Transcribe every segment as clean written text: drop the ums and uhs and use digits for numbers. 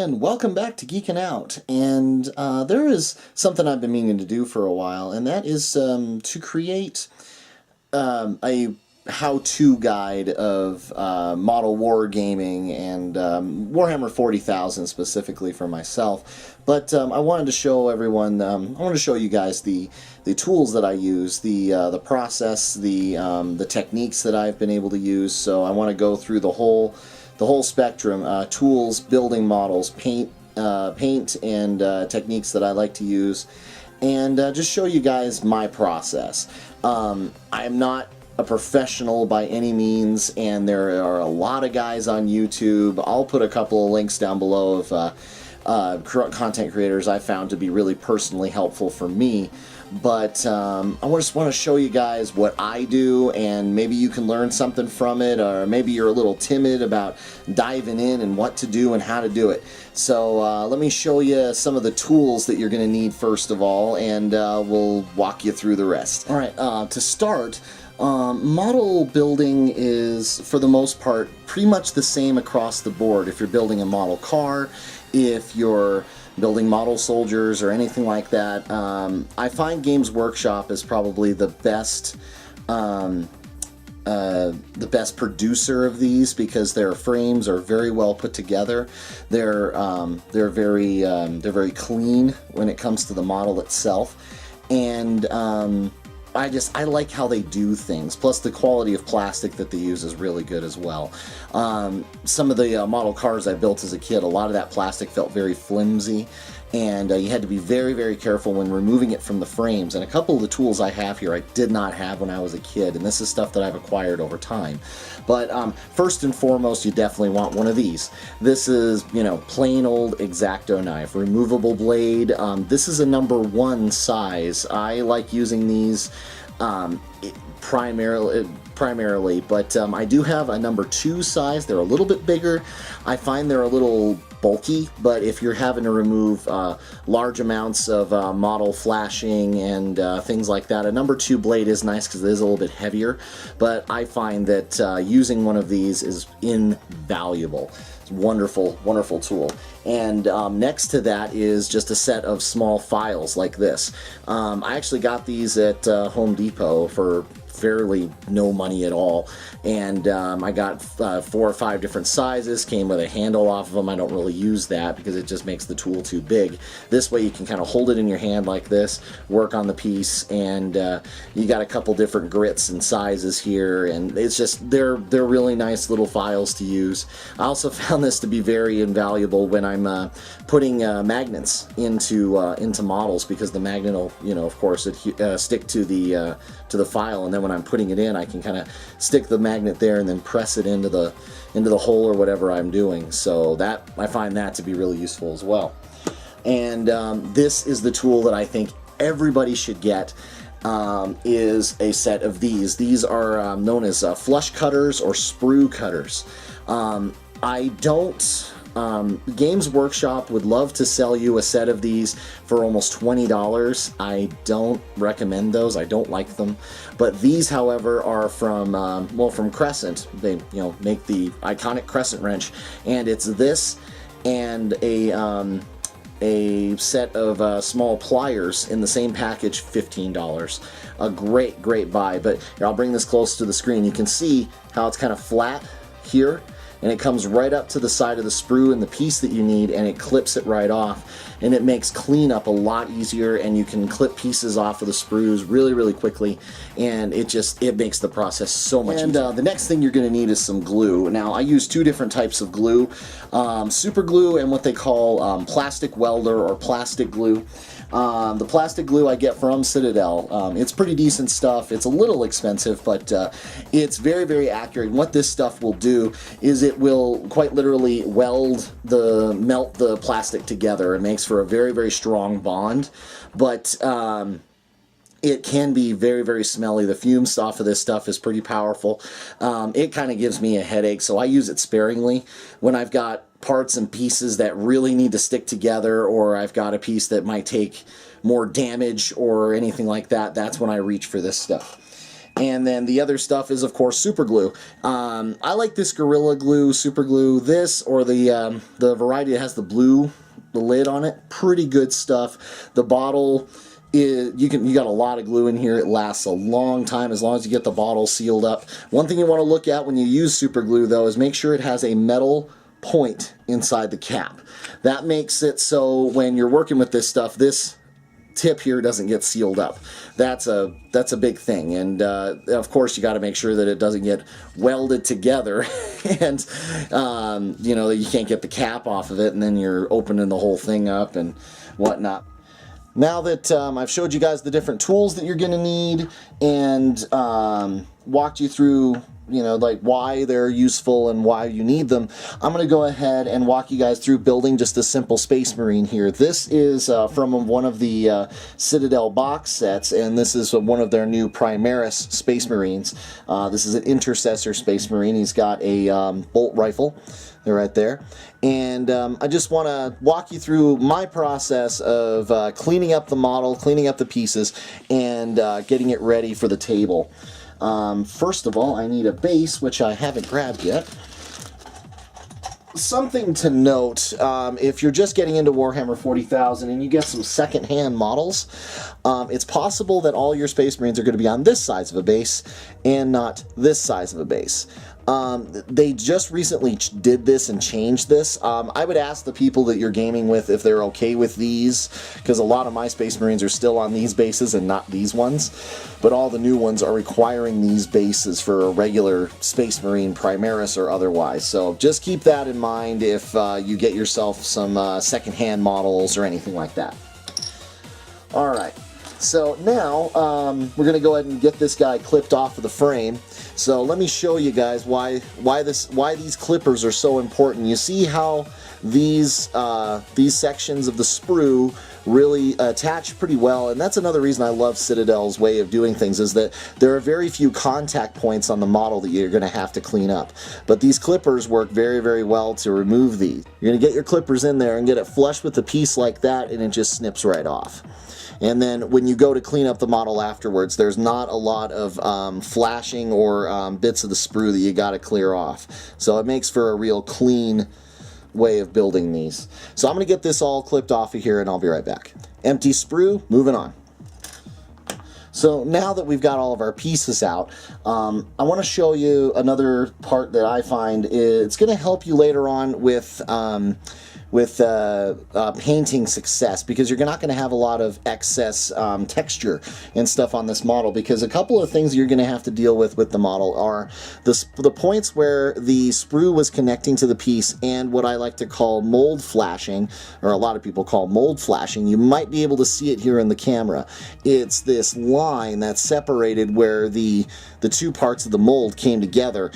and welcome back to Geekin' Out. And there is something I've been meaning to do for a while, and that is to create a how-to guide of model wargaming and Warhammer 40,000 specifically for myself. But I wanted to show everyone, I wanted to show you guys the tools that I use, the process, the techniques that I've been able to use. So I want to go through the whole spectrum, tools, building models, paint and techniques that I like to use, and just show you guys my process. I am not a professional by any means, and there are a lot of guys on YouTube. I'll put a couple of links down below of content creators I found to be really personally helpful for me. But I just want to show you guys what I do, and maybe you can learn something from it, or maybe you're a little timid about diving in and what to do and how to do it. So let me show you some of the tools that you're going to need first of all, and we'll walk you through the rest. Alright, to start, model building is, for the most part, pretty much the same across the board. If you're building a model car, if you're building model soldiers or anything like that, I find Games Workshop is probably the best producer of these, because their frames are very well put together. They're very clean when it comes to the model itself, and I like how they do things. Plus, the quality of plastic that they use is really good as well. Some of the model cars I built as a kid, a lot of that plastic felt very flimsy, and you had to be very, very careful when removing it from the frames. And a couple of the tools I have here I did not have when I was a kid, and this is stuff that I've acquired over time. But first and foremost, you definitely want one of these. This is, you know, plain old X-Acto knife, removable blade. This is a #1 size. I like using these primarily, but I do have a #2 size. They're a little bit bigger. I find they're a little bulky, but if you're having to remove large amounts of model flashing and things like that, a #2 blade is nice because it is a little bit heavier, but I find that using one of these is invaluable. It's a wonderful, wonderful tool. And next to that is just a set of small files like this. I actually got these at Home Depot for fairly no money at all, and I got 4 or 5 different sizes, came with a handle off of them. I don't really use that because it just makes the tool too big. This way you can kind of hold it in your hand like this, work on the piece, and you got a couple different grits and sizes here, and it's just, they're really nice little files to use. I also found this to be very invaluable when I'm putting magnets into models, because the magnet will, you know, of course, stick to the file, and then when I'm putting it in, I can kind of stick the magnet there and then press it into the hole or whatever I'm doing. So that, I find that to be really useful as well. And this is the tool that I think everybody should get, is a set of these. These are known as flush cutters or sprue cutters. Games Workshop would love to sell you a set of these for almost $20. I don't recommend those. I don't like them. But these, however, are from from Crescent. They, you know, make the iconic Crescent wrench, and it's this and a set of small pliers in the same package, $15. A great buy. But here, I'll bring this close to the screen. You can see how it's kind of flat here, and it comes right up to the side of the sprue and the piece that you need, and it clips it right off, and it makes cleanup a lot easier, and you can clip pieces off of the sprues really quickly, and it makes the process so much easier. And the next thing you're going to need is some glue. Now, I use 2 different types of glue, super glue and what they call plastic welder or plastic glue. The plastic glue I get from Citadel. It's pretty decent stuff. It's a little expensive, but it's very accurate. And what this stuff will do is it will quite literally melt the plastic together. It makes for a very strong bond, but it can be very smelly. The fumes off of this stuff is pretty powerful. It kind of gives me a headache, so I use it sparingly when I've got parts and pieces that really need to stick together, or I've got a piece that might take more damage or anything like that. That's when I reach for this stuff. And then the other stuff is, of course, super glue. I like this Gorilla Glue, super glue. This, or the variety that has the blue, the lid on it. Pretty good stuff. The bottle, you got a lot of glue in here. It lasts a long time as long as you get the bottle sealed up. One thing you want to look at when you use super glue, though, is make sure it has a metal point inside the cap. That makes it so when you're working with this stuff, this tip here doesn't get sealed up. That's a big thing, and of course you got to make sure that it doesn't get welded together and you know, you can't get the cap off of it, and then you're opening the whole thing up and whatnot. Now that I've showed you guys the different tools that you're going to need and walked you through, you know, like why they're useful and why you need them, I'm going to go ahead and walk you guys through building just a simple Space Marine here. This is from one of the Citadel box sets, and this is one of their new Primaris Space Marines. This is an Intercessor Space Marine. He's got a bolt rifle. They're right there. And I just want to walk you through my process of cleaning up the model, cleaning up the pieces, and getting it ready for the table. First of all, I need a base, which I haven't grabbed yet. Something to note, if you're just getting into Warhammer 40,000 and you get some second-hand models, it's possible that all your Space Marines are going to be on this size of a base and not this size of a base. They just recently did this and changed this. I would ask the people that you're gaming with if they're okay with these, because a lot of my Space Marines are still on these bases and not these ones, but all the new ones are requiring these bases for a regular Space Marine, Primaris or otherwise. So just keep that in mind if you get yourself some second-hand models or anything like that. Alright, so now we're going to go ahead and get this guy clipped off of the frame. So let me show you guys why these clippers are so important. You see how these sections of the sprue really attach pretty well, and that's another reason I love Citadel's way of doing things, is that there are very few contact points on the model that you're going to have to clean up. But these clippers work very, very well to remove these. You're going to get your clippers in there and get it flush with the piece like that, and it just snips right off. And then when you go to clean up the model afterwards, there's not a lot of flashing or bits of the sprue that you got to clear off. So it makes for a real clean way of building these. So I'm going to get this all clipped off of here and I'll be right back. Empty sprue, moving on. So now that we've got all of our pieces out, I want to show you another part that I find it's going to help you later on with painting success, because you're not going to have a lot of excess texture and stuff on this model, because a couple of things you're going to have to deal with the model are the points where the sprue was connecting to the piece and what I like to call mold flashing, or a lot of people call mold flashing. You might be able to see it here in the camera. It's this line that's separated where the two parts of the mold came together.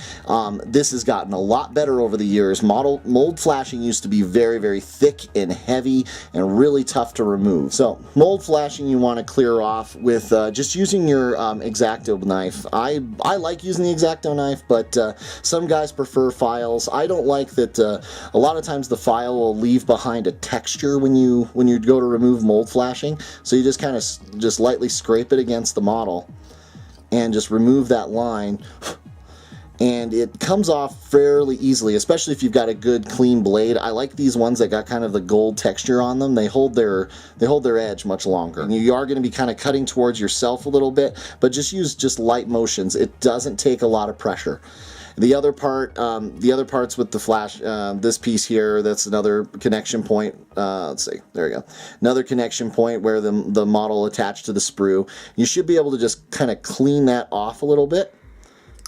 This has gotten a lot better over the years. Mold flashing used to be very, very thick and heavy and really tough to remove. So mold flashing you want to clear off with just using your X-Acto knife. I like using the X-Acto knife, but some guys prefer files. I don't like that. A lot of times the file will leave behind a texture when you go to remove mold flashing. So you just kind of just lightly scrape it against the model and just remove that line, and it comes off fairly easily, especially if you've got a good clean blade. I like these ones that got kind of the gold texture on them. They hold their edge much longer. And you are going to be kind of cutting towards yourself a little bit, but just use light motions. It doesn't take a lot of pressure. The other parts with the flash, this piece here, that's another connection point. Let's see, there we go. Another connection point where the model attached to the sprue. You should be able to just kind of clean that off a little bit,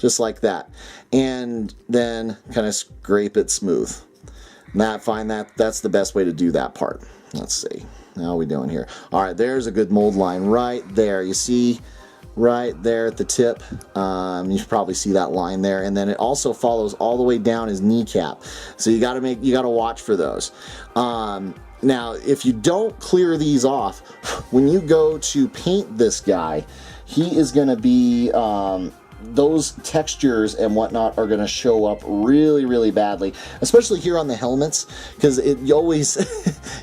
just like that, and then kind of scrape it smooth. And that's the best way to do that part. Let's see, how are we doing here? All right, there's a good mold line right there. You see, right there at the tip, you should probably see that line there, and then it also follows all the way down his kneecap. So you got to watch for those. Now, if you don't clear these off, when you go to paint this guy, he is going to be those textures and whatnot are going to show up really, really badly, especially here on the helmets, because you always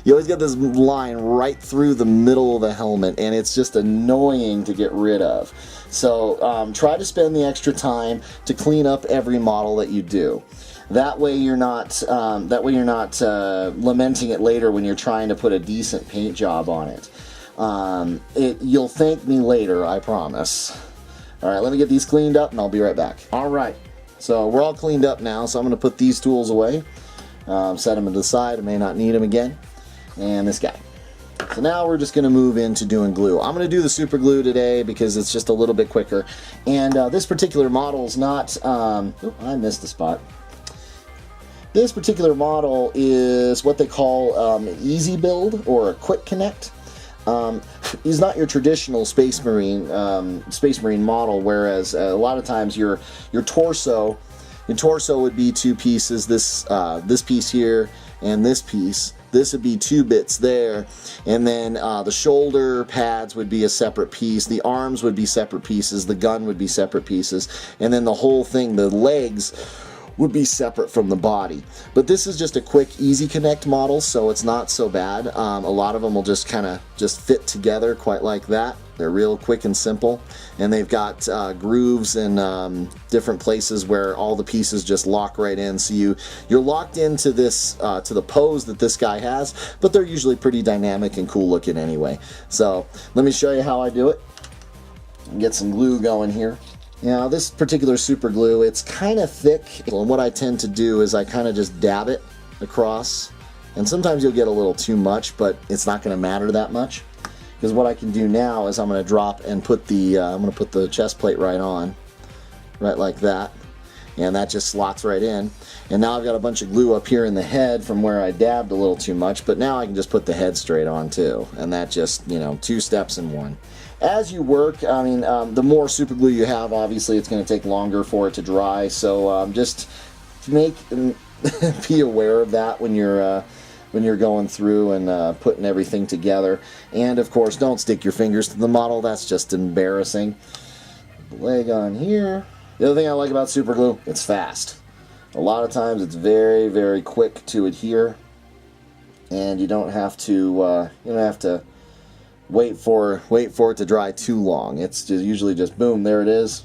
you always get this line right through the middle of the helmet, and it's just annoying to get rid of. So try to spend the extra time to clean up every model that you do. That way you're not lamenting it later when you're trying to put a decent paint job on it. You'll thank me later, I promise. Alright, let me get these cleaned up and I'll be right back. Alright, so we're all cleaned up now, so I'm going to put these tools away. Set them to the side, I may not need them again. And this guy. So now we're just going to move into doing glue. I'm going to do the super glue today because it's just a little bit quicker. And this particular model is not... I missed the spot. This particular model is what they call an easy build or a quick connect. He's not your traditional Space Marine model, whereas a lot of times your torso would be two pieces. This piece here and this piece. This would be two bits there, and then the shoulder pads would be a separate piece. The arms would be separate pieces. The gun would be separate pieces, and then the whole thing, the legs, would be separate from the body. But this is just a quick, easy connect model, so it's not so bad. A lot of them will just kind of fit together quite like that. They're real quick and simple, and they've got grooves and different places where all the pieces just lock right in. So you're locked into this to the pose that this guy has, but they're usually pretty dynamic and cool looking anyway. So let me show you how I do it. Get some glue going here. Now this particular super glue, it's kind of thick, and what I tend to do is I kind of just dab it across, and sometimes you'll get a little too much, but it's not going to matter that much, because what I can do now is I'm going to drop and put the chest plate right on, right like that, and that just slots right in. And now I've got a bunch of glue up here in the head from where I dabbed a little too much, but now I can just put the head straight on too, and that just, 2 steps in one. As you work, I mean, the more super glue you have, obviously it's going to take longer for it to dry, so just be aware of that when you're going through and putting everything together. And of course, don't stick your fingers to the model, that's just embarrassing. Put the leg on here. The other thing I like about super glue, it's fast. A lot of times it's very, very quick to adhere, and you don't have to wait for it to dry too long. It's just usually just boom, there it is.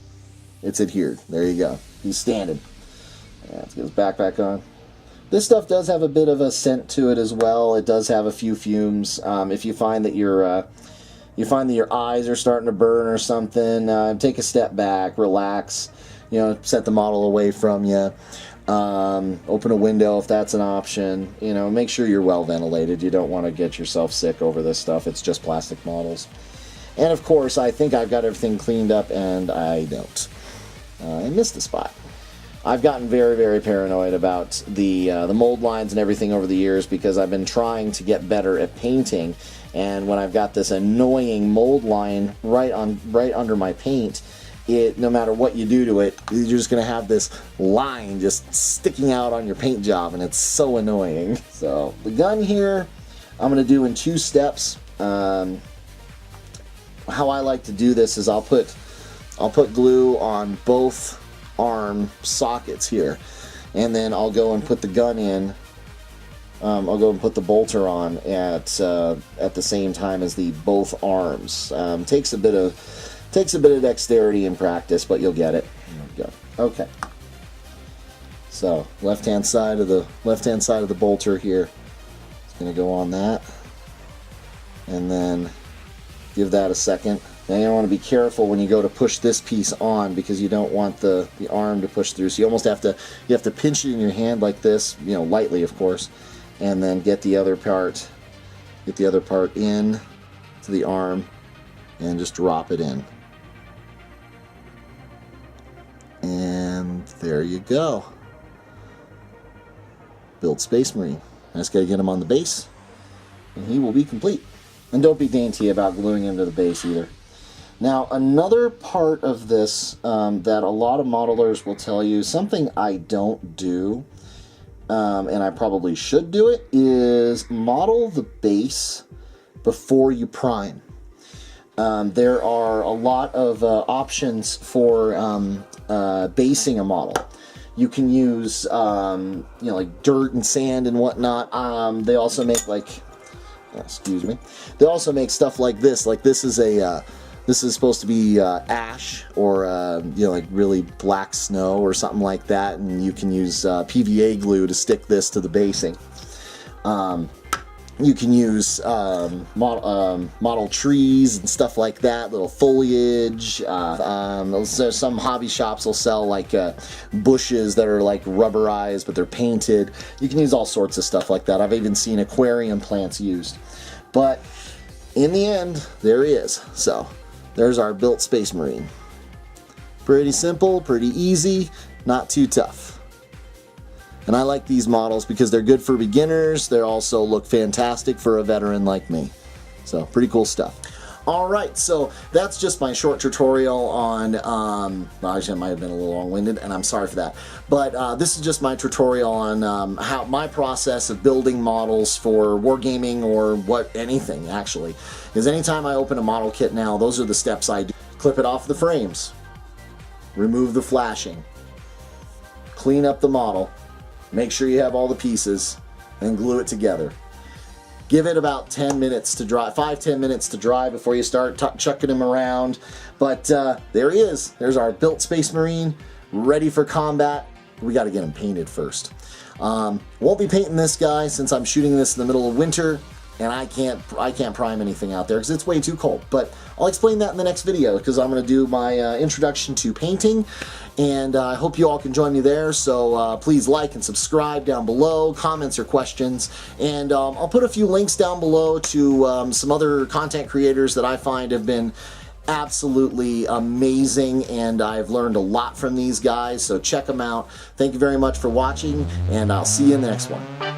It's adhered. There you go. He's standing. Let's get his backpack on. This stuff does have a bit of a scent to it as well. It does have a few fumes. If you find that your eyes are starting to burn or something, take a step back, relax. Set the model away from you. Open a window if that's an option. Make sure you're well ventilated. You don't want to get yourself sick over this stuff. It's just plastic models. And of course, I think I've got everything cleaned up, and I don't. I missed a spot. I've gotten very, very paranoid about the mold lines and everything over the years because I've been trying to get better at painting, and when I've got this annoying mold line right under my paint, no matter what you do to it, you're just going to have this line just sticking out on your paint job, and it's so annoying. So the gun here, I'm going to do in 2 steps. How I like to do this is I'll put glue on both arm sockets here, and then I'll go and put the gun in. I'll go and put the bolter on at the same time as the both arms. Takes a bit of dexterity and practice, but you'll get it. There we go. Okay. So left hand side of the bolter here. It's going to go on that, and then give that a second. Now you want to be careful when you go to push this piece on, because you don't want the arm to push through. So you almost have to pinch it in your hand like this, lightly of course, and then get the other part in to the arm and just drop it in. And there you go. Build Space Marine. I just got to get him on the base, and he will be complete. And don't be dainty about gluing him to the base either. Now, another part of this that a lot of modelers will tell you, something I don't do, and I probably should do it, is model the base before you prime. there are a lot of options for basing a model. You can use, like dirt and sand and whatnot. They also make excuse me. They also make stuff like this. Like this is supposed to be ash or like really black snow or something like that, and you can use PVA glue to stick this to the basing. You can use model trees and stuff like that, little foliage. So some hobby shops will sell like bushes that are like rubberized, but they're painted. You can use all sorts of stuff like that. I've even seen aquarium plants used. But in the end, there he is. So there's our built Space Marine. Pretty simple, pretty easy, not too tough. And I like these models because they're good for beginners. They also look fantastic for a veteran like me. So pretty cool stuff. Alright, so that's just my short tutorial on, well, actually it might have been a little long-winded, and I'm sorry for that. But this is just my tutorial on how my process of building models for wargaming or anything, actually. Because anytime I open a model kit now, those are the steps I do. Clip it off the frames. Remove the flashing. Clean up the model. Make sure you have all the pieces, and glue it together. Give it about 10 minutes to dry, 5-10 minutes to dry before you start chucking him around. But there he is. There's our built Space Marine, ready for combat. We got to get him painted first. Won't be painting this guy since I'm shooting this in the middle of winter, and I can't prime anything out there because it's way too cold. But I'll explain that in the next video because I'm going to do my introduction to painting, and I hope you all can join me there. So please like and subscribe down below, comments or questions, and I'll put a few links down below to some other content creators that I find have been absolutely amazing, and I've learned a lot from these guys, so check them out. Thank you very much for watching, and I'll see you in the next one.